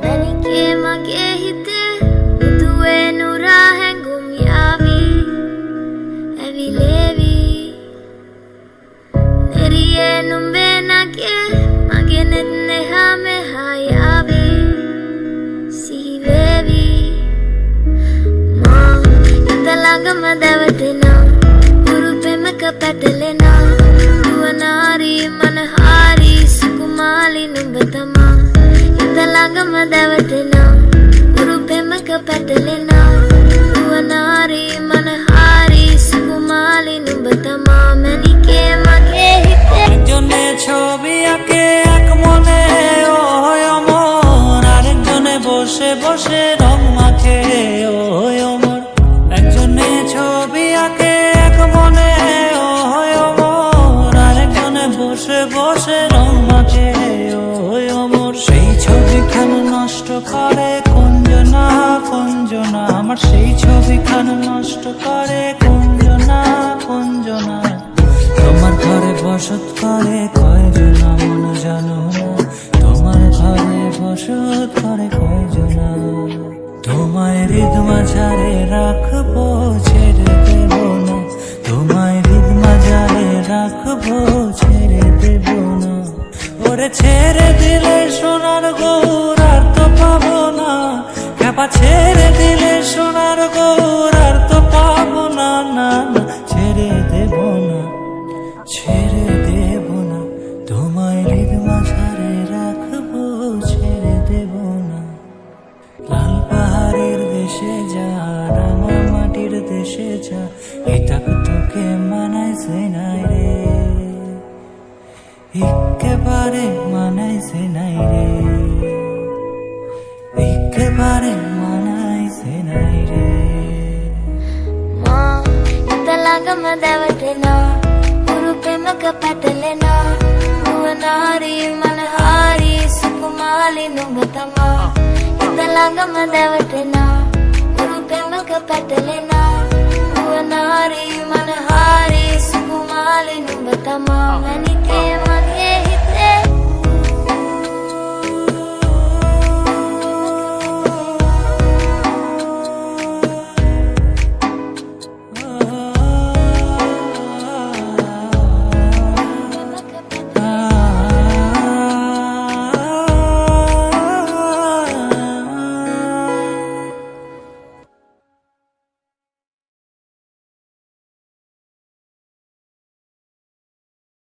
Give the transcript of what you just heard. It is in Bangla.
Manike mage hite uduwe nura hengum yavi evi levi neriye numbe nage mage nenne ha me hayavi sivevi ma italangama davatena urupemaka patalena duwanari manahari sukumali numbatama italangama davatena urupemaka patalena duwanari manahari sukumali numbatama manike mage hite একজনে ছবি আঁকে এক মনে ও অমর, আরেকজনে বসে বসে রং মাখে ও অমর। একজনে ছবি আঁকে এক মনে ও অমর, আরেকজনে বসে বসে রং মাখে ও অমর। সেই ছবিখান নষ্ট করে কুঞ্জনা কুঞ্জনা, আমার সেই ছবিখান নষ্ট করে কুঞ্জনা কুঞ্জনা। তোমার ঘরে বসত করে কয়জনা মন জানো না, তোমার ঘরে বসত করে কয়জনা। তোমায় হৃদ মাঝারে রাখবো ছেড়ে দেব না, তোমায় হৃদ মাঝারে রাখবো ছেড়ে দেব না। ওরে ছেড়ে দিলে সোনার গৌর আর তো পাবো না, খেপা ছেড়ে দিলে সোনার গৌর আর তো পাবো না। না না ছেড়ে দেব না, ছেড়ে দেব না, তোমায় হৃদ মাঝারে রাখবো ছেড়ে দেব না। লাল পাহাড়ের দেশে যা রাঙা মাটির দেশে যা, এটা তোকে মানাইছে নাই রে, একেবারে মানাইছে নাই রে, একেবারে মানাইছে নাই রে। ma italangama davatena urupemaka patalena duwanari manahari sukumali numbatama italangama davatena urupemaka patalena duwanari manahari sukumali numbatama manike